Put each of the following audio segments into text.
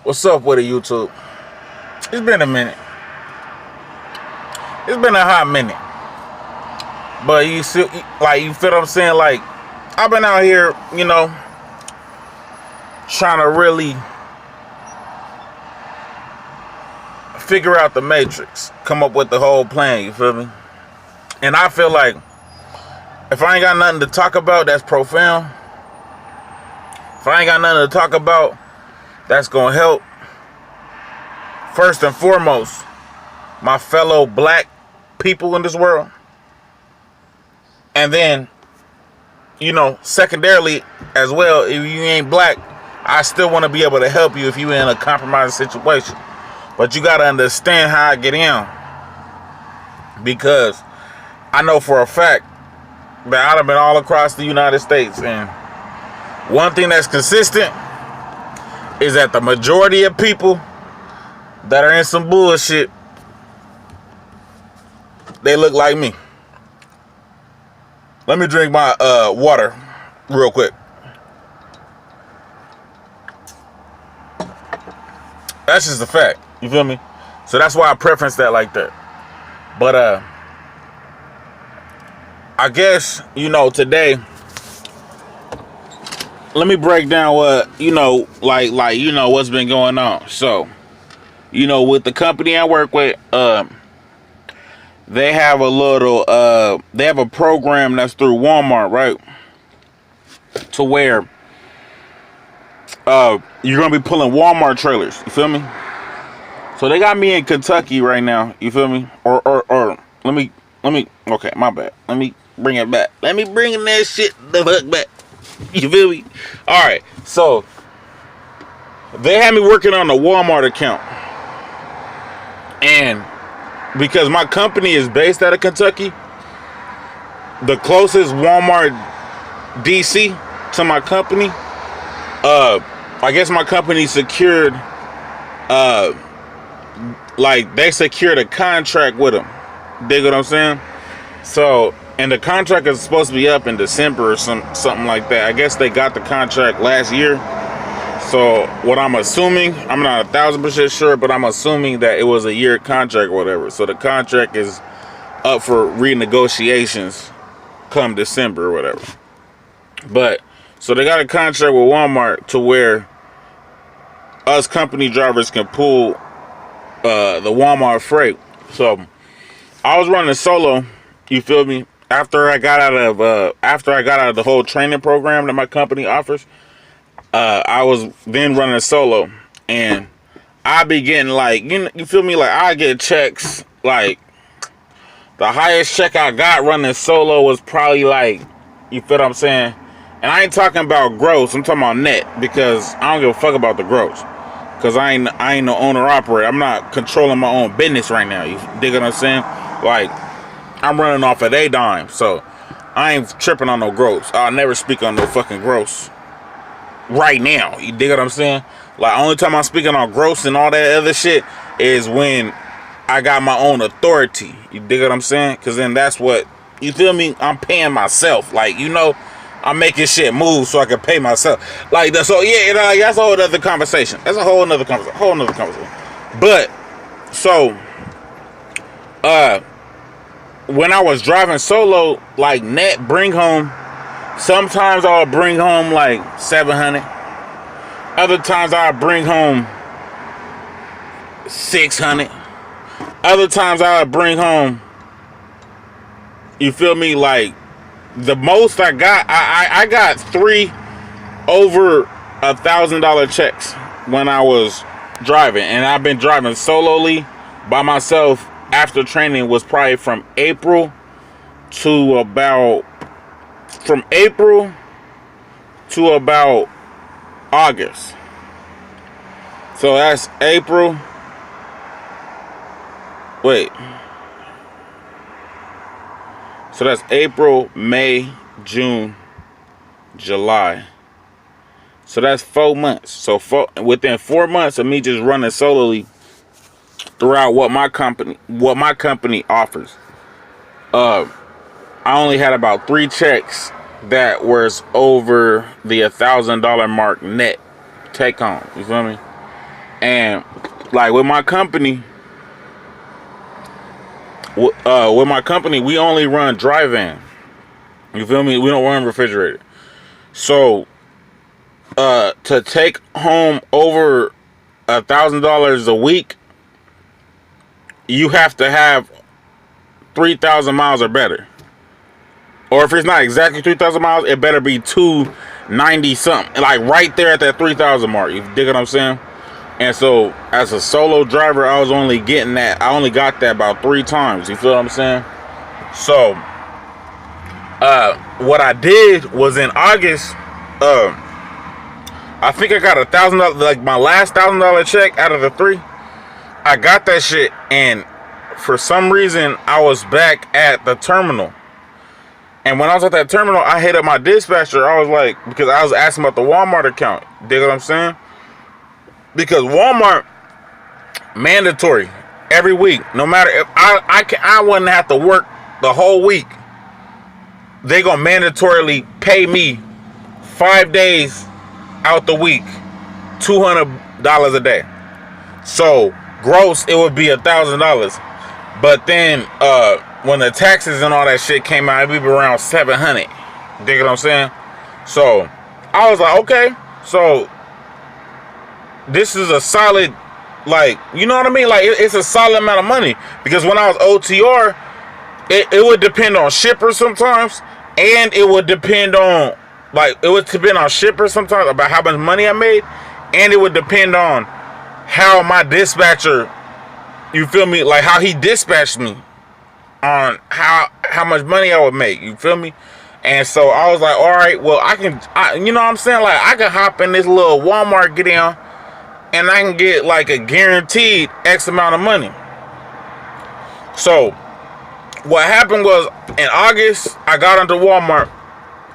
What's up with it, YouTube? It's been a minute. It's been a hot minute. But you see, like, you feel what I'm saying? Like, I've been out here, you know, trying to really figure out the matrix, come up with the whole plan, you feel me? And I feel like if I ain't got nothing to talk about that's profound, if I ain't got nothing to talk about that's gonna help, first and foremost, my fellow black people in this world, and then, you know, secondarily as well, if you ain't black, I still want to be able to help you if you in a compromising situation. But you got to understand how I get in, because I know for a fact that I've been all across the United States, and one thing that's consistent is that the majority of people that are in some bullshit, they look like me. Let me drink my water real quick. That's just a fact. You feel me? So that's why I preference that like that. But I guess, you know, today, let me break down what, you know, like you know, what's been going on. So, you know, with the company I work with, they have a little they have a program that's through Walmart, right? To where you're gonna be pulling Walmart trailers, you feel me? So they got me in Kentucky right now, you feel me? Or let me okay, my bad. Let me bring it back. Let me bring that shit the fuck back. You feel me? Alright, so they had me working on the Walmart account. And because my company is based out of Kentucky, the closest Walmart DC to my company, I guess my company secured, like, they secured a contract with them. Dig what I'm saying? So, and the contract is supposed to be up in December or something like that. I guess they got the contract last year. So what I'm assuming, I'm not 1,000% sure, but I'm assuming that it was a year contract or whatever. So the contract is up for renegotiations come December or whatever. But so they got a contract with Walmart to where us company drivers can pull the Walmart freight. So I was running solo, you feel me? After I got out of the whole training program that my company offers, I was then running solo, and I be getting, like, you feel me? Like, I get checks, like, the highest check I got running solo was probably, like, you feel what I'm saying? And I ain't talking about gross, I'm talking about net, because I don't give a fuck about the gross. Because I ain't no owner operator. I'm not controlling my own business right now. You dig what I'm saying? Like, I'm running off of a dime, so I ain't tripping on no gross. I'll never speak on no fucking gross right now. You dig what I'm saying? Like, only time I'm speaking on gross and all that other shit is when I got my own authority. You dig what I'm saying? Because then that's what, you feel me? I'm paying myself. Like, you know, I'm making shit move so I can pay myself. Like, so yeah, that's a whole other conversation. That's a whole nother conversation. But, so, when I was driving solo, like, net bring home, sometimes I'll bring home like 700. Other times I'll bring home 600. Other times I'll bring home, you feel me, like, the most I got, I got 3 over $1,000 checks when I was driving. And I've been driving solely by myself after training was probably from April to about August. So that's April. Wait. So that's April, May, June, July. So that's 4 months. So within 4 months of me just running solely throughout what my company offers, I only had about 3 checks that was over the $1,000 mark net take home. You feel me? And like with my company, we only run drivin. You feel me? We don't run refrigerated. So to take home over $1,000 a week, you have to have 3,000 miles or better. Or if it's not exactly 3,000 miles, it better be 290 something. Like right there at that 3,000 mark. You dig what I'm saying? And so as a solo driver, I was only getting that. I only got that about 3 times. You feel what I'm saying? So what I did was in August, I think I got $1,000, like my last $1,000 check out of the 3. I got that shit, and for some reason I was back at the terminal. And when I was at that terminal, I hit up my dispatcher. I was like, because I was asking about the Walmart account. Dig what I'm saying? Because Walmart mandatory every week. No matter if I wouldn't have to work the whole week. They gonna mandatorily pay me 5 days out the week, $200 a day. So gross, it would be $1,000. But then when the taxes and all that shit came out, it'd be around 700. Dig what I'm saying? So I was like, okay, so this is a solid, like, you know what I mean? Like, it's a solid amount of money. Because when I was OTR, it would depend on shippers sometimes, and it would depend on, like, it would depend on shippers sometimes about how much money I made, and it would depend on how my dispatcher, you feel me, like how he dispatched me on how much money I would make, you feel me? And so I was like, all right, well, you know what I'm saying, like, I can hop in this little Walmart, get in, and I can get like a guaranteed X amount of money. So what happened was, in August, I got into Walmart.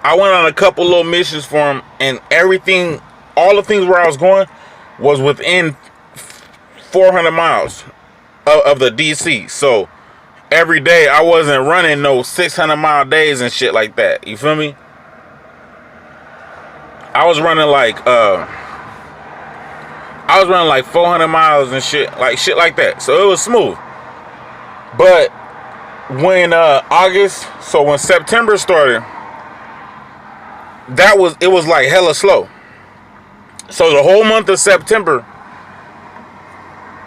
I went on a couple little missions for him, and everything, all the things where I was going was within 400 miles of the DC. So every day I wasn't running no 600 mile days and shit like that. You feel me? I was running like 400 miles and shit like that. So it was smooth. But when when September started, it was like hella slow. So the whole month of September,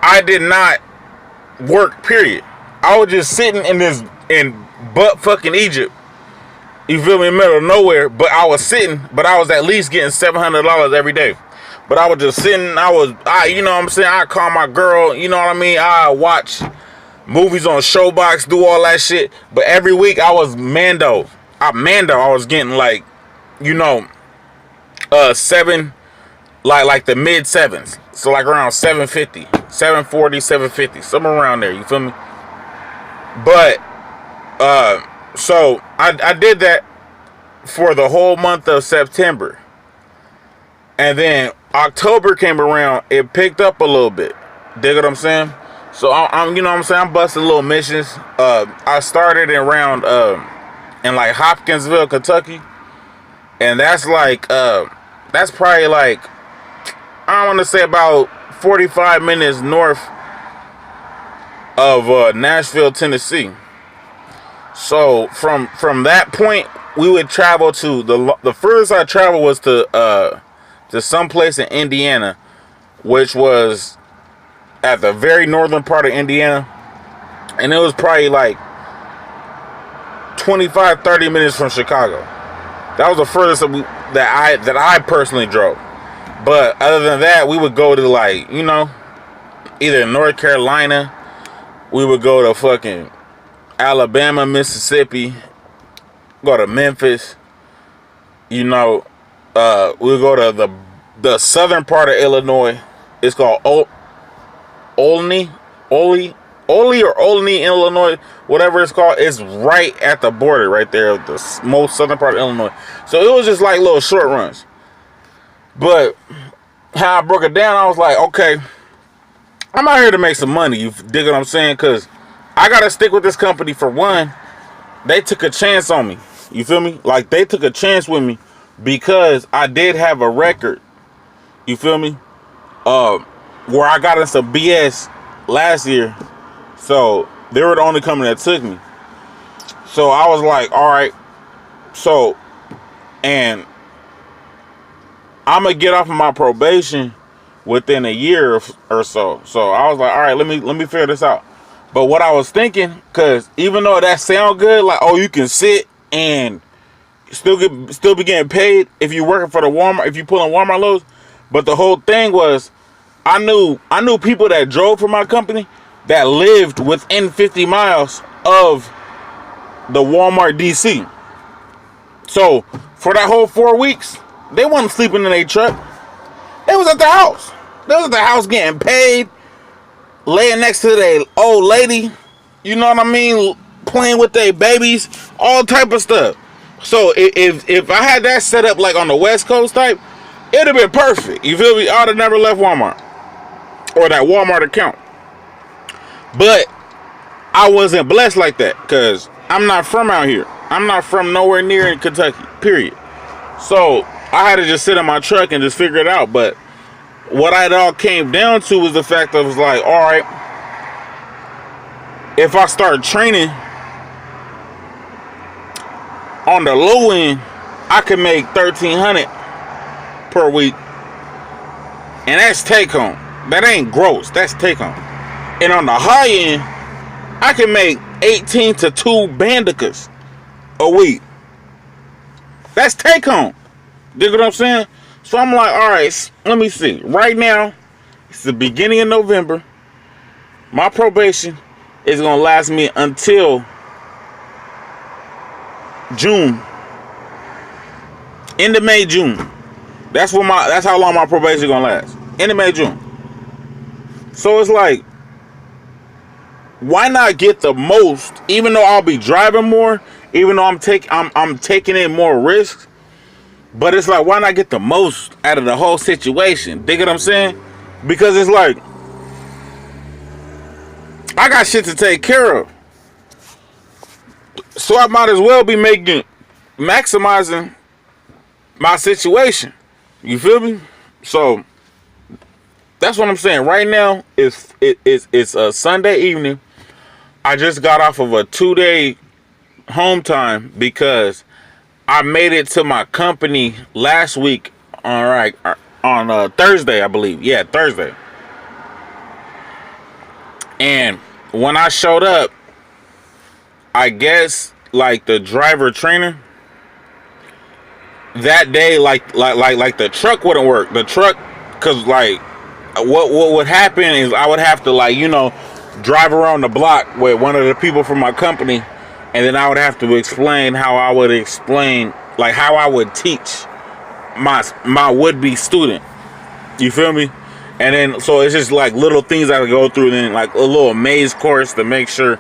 I did not work, period. I was just sitting in butt fucking Egypt. You feel me? In the middle of nowhere. But I was sitting, but I was at least getting $700 every day. But I was just sitting, you know what I'm saying? I call my girl, you know what I mean? I watch movies on Showbox, do all that shit. But every week I was Mando. I was getting like, you know, 7, like the mid 7s. So like around 750, 740, 750, somewhere around there, you feel me? But so I did that for the whole month of September. And then October came around, it picked up a little bit. Dig what I'm saying? So I'm you know what I'm saying, I'm busting little missions. I started around in like Hopkinsville, Kentucky. And that's like that's probably like, I want to say about 45 minutes north of Nashville, Tennessee. So from that point, we would travel to the furthest I traveled was to some place in Indiana, which was at the very northern part of Indiana, and it was probably like 25-30 minutes from Chicago. That was the furthest that I personally drove. But other than that, we would go to, like, you know, either North Carolina, we would go to fucking Alabama, Mississippi, go to Memphis, you know, we would go to the southern part of Illinois. It's called Olney, Illinois, whatever it's called. It's right at the border, right there, the most southern part of Illinois. So it was just like little short runs. But how I broke it down, I was like, okay, I'm out here to make some money. You dig what I'm saying? Because I gotta stick with this company. For one, they took a chance on me. You feel me? Like, they took a chance with me because I did have a record. You feel me? where I got in some BS last year. So they were the only company that took me. So I was like, all right. So, and I'm gonna get off of my probation within a year or so. So I was like, all right, let me figure this out. But what I was thinking, cause even though that sound good, like, oh, you can sit and still be getting paid if you're working for the Walmart, if you pulling Walmart loads. But the whole thing was, I knew people that drove for my company that lived within 50 miles of the Walmart DC. So for that whole 4 weeks, they wasn't sleeping in their truck. They was at the house. They was at the house getting paid, laying next to their old lady, you know what I mean, playing with their babies, all type of stuff. So if I had that set up like on the West Coast type, it'd have been perfect. You feel me? I would have never left Walmart or that Walmart account. But I wasn't blessed like that because I'm not from out here. I'm not from nowhere near in Kentucky, period. So I had to just sit in my truck and just figure it out. But what it all came down to was the fact that I was like, all right, if I start training on the low end, I can make $1,300 per week. And that's take home. That ain't gross. That's take home. And on the high end, I can make 18 to 2 bandicas a week. That's take home. Dig what I'm saying? So I'm like, all right, let me see. Right now, it's the beginning of November. My probation is gonna last me until June. End of May, June. That's how long my probation is gonna last. End of May, June. So it's like, why not get the most? Even though I'll be driving more, even though I'm taking in more risks, but it's like, why not get the most out of the whole situation? Dig what I'm saying? Because it's like, I got shit to take care of. So I might as well be maximizing my situation. You feel me? So that's what I'm saying. Right now, it's a Sunday evening. I just got off of a 2-day home time because I made it to my company last week on Thursday, I believe. Yeah, Thursday. And when I showed up, I guess like the driver trainer that day, like the truck wouldn't work. The truck, cause like what would happen is I would have to, like, you know, drive around the block with one of the people from my company, and then I would have to explain how I would teach my would-be student. You feel me? And then so it's just like little things I would go through, and then like a little maze course to make sure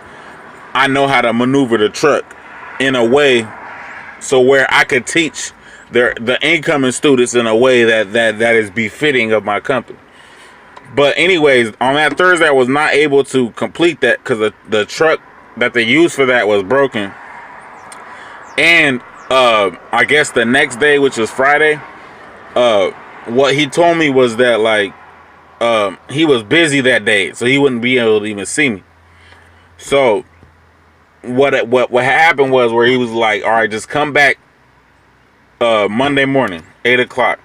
I know how to maneuver the truck in a way so where I could teach the incoming students in a way that is befitting of my company. But anyways, on that Thursday, I was not able to complete that because the truck that they used for that was broken. And I guess the next day, which was Friday, what he told me was that, like, he was busy that day, so he wouldn't be able to even see me. So what happened was where he was like, all right, just come back Monday morning, 8 o'clock.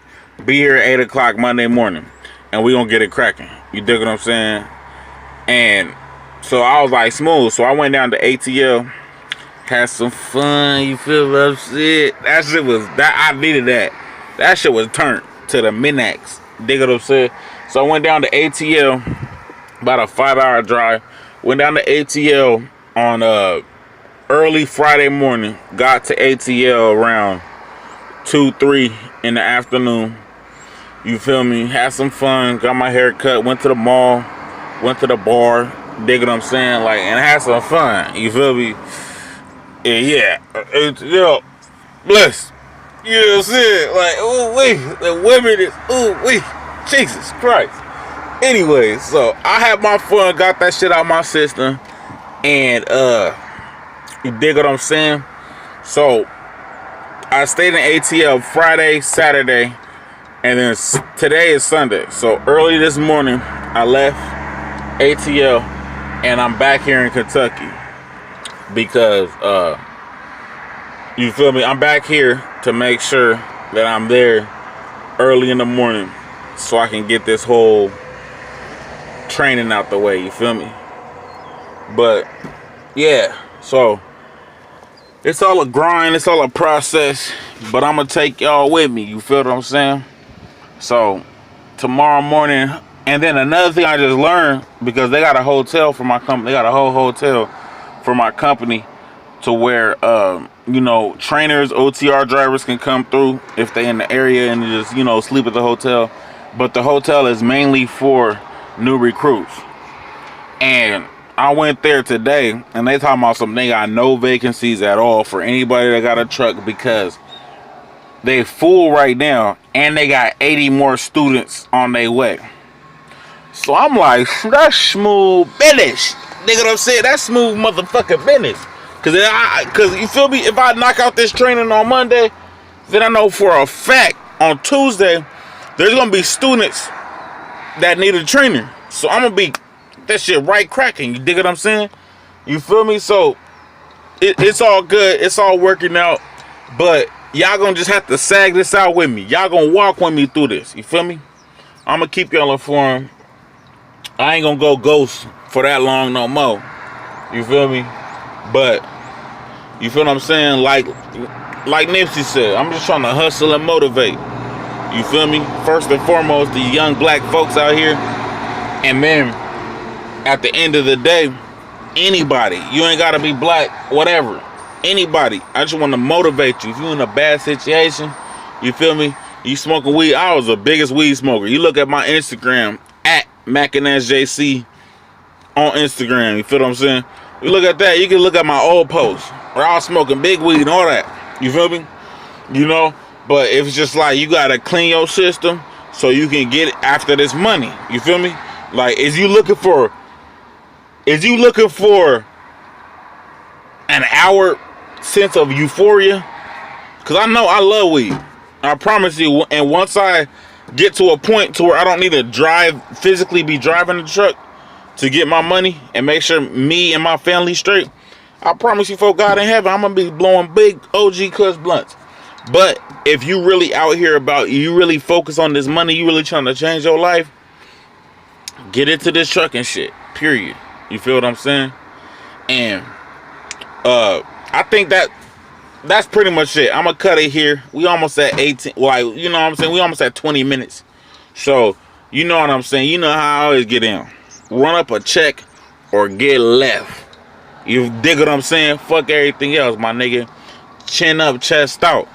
Be here at 8 o'clock Monday morning, and we gonna get it cracking. You dig what I'm saying? And so I was like, smooth. So I went down to ATL, had some fun. You feel what I'm saying? That shit was, I needed that. That shit was turned to the Minax. Dig what I'm saying? So I went down to ATL, about a 5-hour drive. Went down to ATL on early Friday morning. Got to ATL around 2-3 in the afternoon. You feel me? Had some fun. Got my hair cut. Went to the mall. Went to the bar. Dig what I'm saying? Like, and had some fun. You feel me? Yeah. Yo, bless. You know what I'm saying? Like, ooh wee. The women is, ooh wee. Jesus Christ. Anyway, so I had my fun. Got that shit out my system. And, you dig what I'm saying? So I stayed in ATL Friday, Saturday, and then today is Sunday. So early this morning, I left ATL and I'm back here in Kentucky because you feel me? I'm back here to make sure that I'm there early in the morning so I can get this whole training out the way, you feel me? But yeah, so it's all a grind, it's all a process, but I'm gonna take y'all with me, you feel what I'm saying? So tomorrow morning, and then another thing I just learned, because they got a hotel for my company, they got a whole hotel for my company to where you know, trainers, OTR drivers can come through if they in the area and just, you know, sleep at the hotel. But the hotel is mainly for new recruits. And I went there today and they talking about something. They got no vacancies at all for anybody that got a truck because they full right now and they got 80 more students on their way. So I'm like, that's smooth business. Nigga, what I'm saying? That's smooth motherfucking business. Cause you feel me? If I knock out this training on Monday, then I know for a fact on Tuesday there's gonna be students that need a trainer. So I'm gonna be that shit right cracking. You dig what I'm saying? You feel me? So it's all good. It's all working out. But y'all gonna just have to sag this out with me. Y'all gonna walk with me through this. You feel me? I'm gonna keep y'all informed. I ain't gonna go ghost for that long no more. You feel me? But you feel what I'm saying? Like Nipsey said, I'm just trying to hustle and motivate. You feel me? First and foremost, the young black folks out here. And then at the end of the day, anybody. You ain't gotta be black, whatever. Anybody. I just want to motivate you. If you're in a bad situation, you feel me? You smoking weed. I was the biggest weed smoker. You look at my Instagram at MacandSJC on Instagram. You feel what I'm saying? You look at that, you can look at my old posts where I was smoking big weed and all that. You feel me? You know? But it's just like you gotta clean your system so you can get after this money. You feel me? Like, is you looking for an hour sense of euphoria? Cause I know I love weed. I promise you. And once I get to a point to where I don't need to physically be driving the truck to get my money and make sure me and my family straight, I promise you, for God in heaven, I'm gonna be blowing big OG Kush blunts. But if you really out here you really focus on this money, you really trying to change your life, get into this trucking shit, period. You feel what I'm saying? And I think that's pretty much it. I'm gonna cut it here. We almost at 18, like, you know what I'm saying? We almost at 20 minutes. So you know what I'm saying? You know how I always get in. Run up a check or get left. You dig what I'm saying? Fuck everything else, my nigga. Chin up, chest out.